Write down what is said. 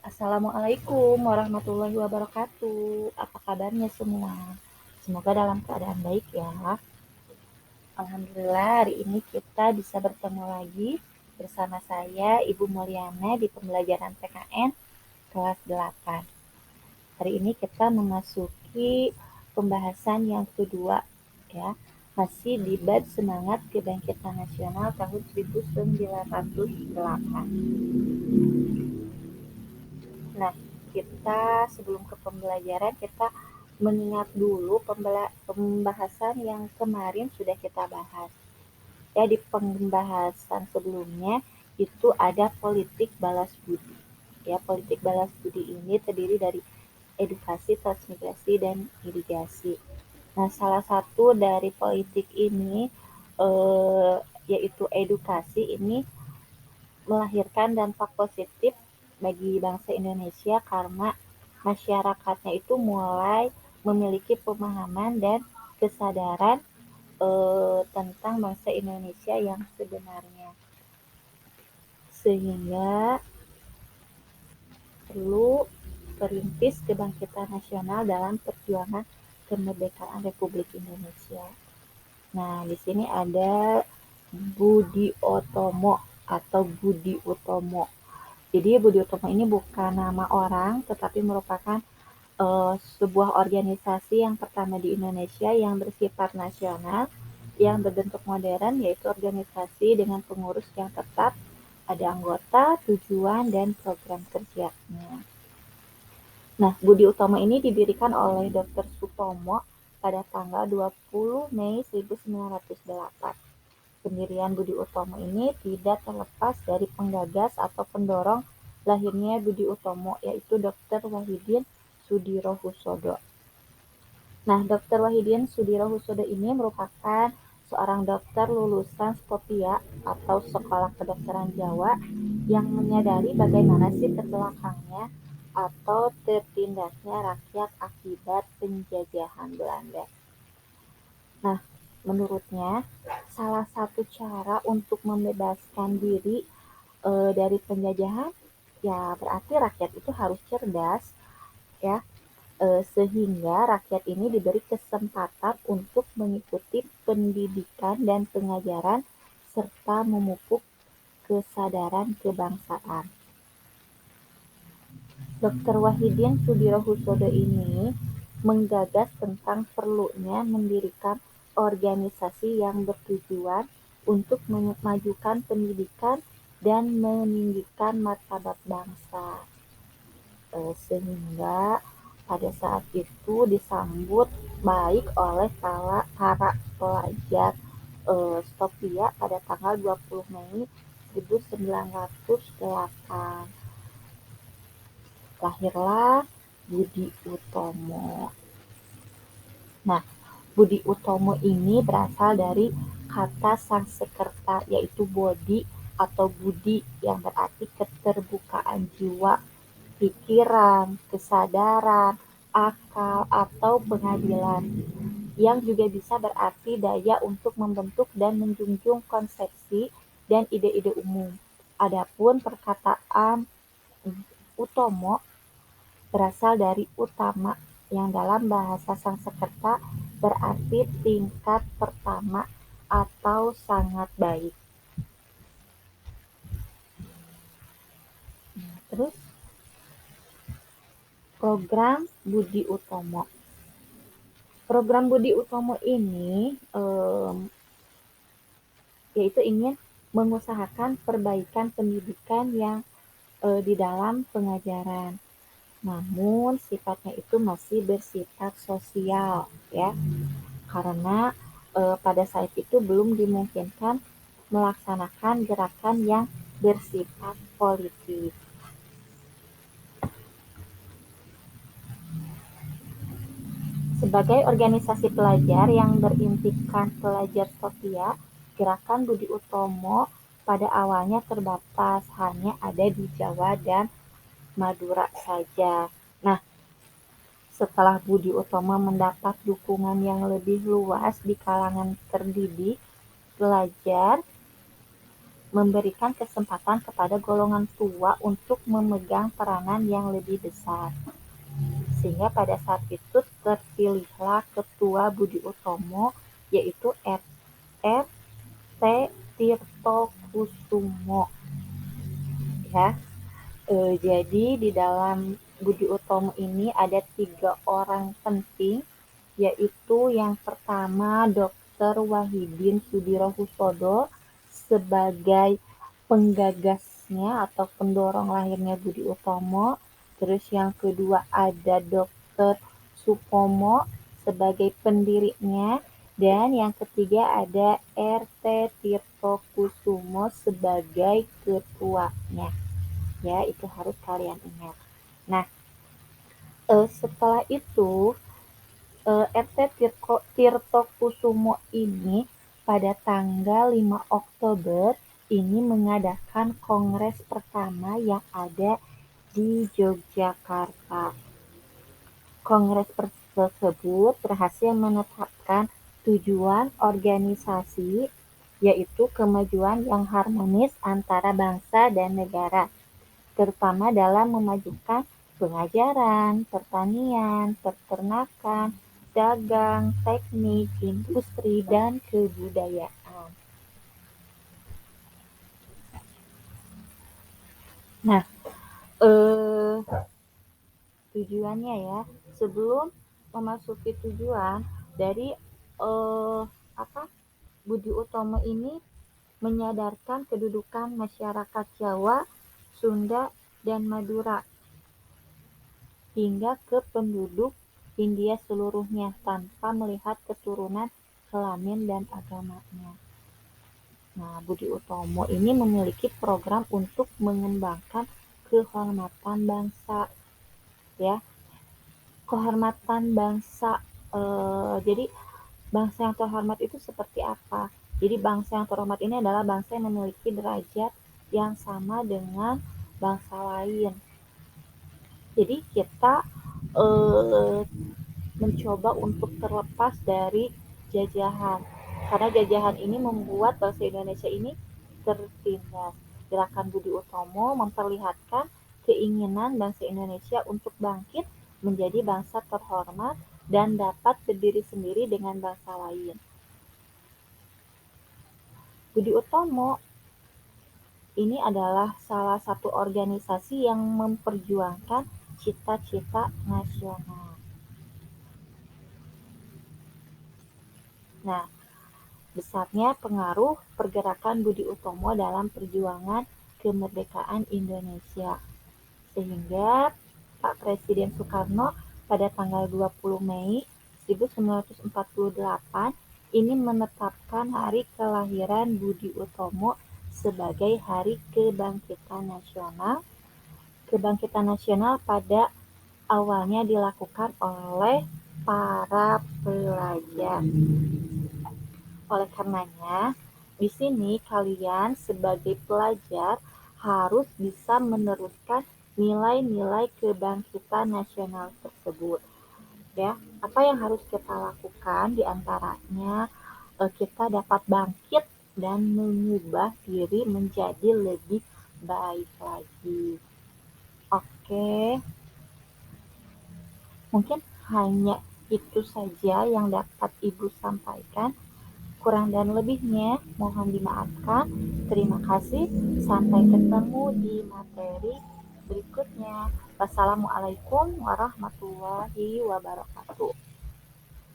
Assalamualaikum warahmatullahi wabarakatuh. Apa kabarnya semua? Semoga dalam keadaan baik ya. Alhamdulillah hari ini kita bisa bertemu lagi bersama saya Ibu Mulyana di pembelajaran PKN kelas 8. Hari ini kita memasuki pembahasan yang kedua ya. Masih di bab semangat kebangkitan nasional tahun 1908. Nah, kita sebelum ke pembelajaran kita mengingat dulu pembahasan yang kemarin sudah kita bahas. Ya, di pembahasan sebelumnya itu ada politik balas budi. Ya, politik balas budi ini terdiri dari edukasi, transmigrasi, dan irigasi. Nah, salah satu dari politik ini yaitu edukasi ini melahirkan dampak positif bagi bangsa Indonesia karena masyarakatnya itu mulai memiliki pemahaman dan kesadaran tentang bangsa Indonesia yang sebenarnya. Sehingga perlu perintis kebangkitan nasional dalam perjuangan kemerdekaan Republik Indonesia. Nah, di sini ada Budi Otomo atau Budi Utomo. Jadi Budi Utomo ini bukan nama orang, tetapi merupakan sebuah organisasi yang pertama di Indonesia yang bersifat nasional, yang berbentuk modern, yaitu organisasi dengan pengurus yang tetap, ada anggota, tujuan, dan program kerjanya. Nah, Budi Utomo ini didirikan oleh Dr. Sutomo pada tanggal 20 Mei 1908. Pendirian Budi Utomo ini tidak terlepas dari penggagas atau pendorong lahirnya Budi Utomo, yaitu Dr. Wahidin Sudirohusodo. Nah, Dr. Wahidin Sudirohusodo ini merupakan seorang dokter lulusan Skopia atau Sekolah Kedokteran Jawa yang menyadari bagaimana sih terbelakangnya atau tertindasnya rakyat akibat penjajahan Belanda. Nah, menurutnya salah satu cara untuk membebaskan diri dari penjajahan ya berarti rakyat itu harus cerdas ya, sehingga rakyat ini diberi kesempatan untuk mengikuti pendidikan dan pengajaran serta memupuk kesadaran kebangsaan. Dr. Wahidin Sudirohusodo ini menggagas tentang perlunya mendirikan organisasi yang bertujuan untuk memajukan pendidikan dan meninggikan martabat bangsa. Sehingga pada saat itu disambut baik oleh para pelajar Skopje pada tanggal 20 Mei 1908. Lahirlah Budi Utomo. Nah, Budi Utomo ini berasal dari kata Sanskerta yaitu bodhi atau budi yang berarti keterbukaan jiwa, pikiran, kesadaran, akal, atau pengadilan, yang juga bisa berarti daya untuk membentuk dan menjunjung konsepsi dan ide-ide umum. Adapun perkataan Utomo berasal dari utama yang dalam bahasa Sanskerta berarti tingkat pertama atau sangat baik. Nah, terus program Budi Utomo. Program Budi Utomo ini yaitu ingin mengusahakan perbaikan pendidikan yang di dalam pengajaran. Namun sifatnya itu masih bersifat sosial ya. Karena pada saat itu belum dimungkinkan melaksanakan gerakan yang bersifat politik. Sebagai organisasi pelajar yang berintikan pelajar Skopje, gerakan Budi Utomo pada awalnya terbatas, hanya ada di Jawa dan Madura saja. Nah, setelah Budi Utomo mendapat dukungan yang lebih luas di kalangan terdidik, pelajar memberikan kesempatan kepada golongan tua untuk memegang peranan yang lebih besar. Sehingga pada saat itu terpilihlah Ketua Budi Utomo, yaitu R.T. Tirto Kusumo. Ya, jadi di dalam Budi Utomo ini ada 3 orang penting, yaitu yang pertama Dr. Wahidin Sudirohusodo sebagai penggagasnya atau pendorong lahirnya Budi Utomo. Terus yang kedua ada Dr. Supomo sebagai pendirinya, dan yang ketiga ada R.T. Tirto Kusumo sebagai ketuanya. Ya, itu harus kalian ingat. Nah, setelah itu RT Tirtokusumo ini pada tanggal 5 Oktober ini mengadakan kongres pertama yang ada di Yogyakarta. Kongres tersebut berhasil menetapkan tujuan organisasi, yaitu kemajuan yang harmonis antara bangsa dan negara, terutama dalam memajukan pengajaran, pertanian, peternakan, dagang, teknik, industri, dan kebudayaan. Nah, tujuannya ya, sebelum memasuki tujuan dari Budi Utomo ini menyadarkan kedudukan masyarakat Jawa, Sunda, dan Madura hingga ke penduduk Hindia seluruhnya tanpa melihat keturunan, kelamin, dan agamanya. Nah, Budi Utomo ini memiliki program untuk mengembangkan kehormatan bangsa, ya. Kehormatan bangsa, jadi bangsa yang terhormat itu seperti apa? Jadi bangsa yang terhormat ini adalah bangsa yang memiliki derajat yang sama dengan bangsa lain. Jadi kita mencoba untuk terlepas dari jajahan, karena jajahan ini membuat bangsa Indonesia ini tertindas. Gerakan Budi Utomo memperlihatkan keinginan bangsa Indonesia untuk bangkit menjadi bangsa terhormat dan dapat berdiri sendiri dengan bangsa lain. Budi Utomo ini adalah salah satu organisasi yang memperjuangkan cita-cita nasional. Nah, besarnya pengaruh pergerakan Budi Utomo dalam perjuangan kemerdekaan Indonesia, sehingga Pak Presiden Soekarno pada tanggal 20 Mei 1948 ini menetapkan hari kelahiran Budi Utomo sebagai Hari Kebangkitan Nasional. Kebangkitan nasional pada awalnya dilakukan oleh para pelajar. Oleh karenanya, di sini kalian sebagai pelajar harus bisa meneruskan nilai-nilai kebangkitan nasional tersebut. Ya, apa yang harus kita lakukan di antaranya kita dapat bangkit dan mengubah diri menjadi lebih baik lagi. Oke, mungkin hanya itu saja yang dapat Ibu sampaikan. Kurang dan lebihnya mohon dimaafkan. Terima kasih. Sampai ketemu di materi berikutnya. Wassalamualaikum warahmatullahi wabarakatuh.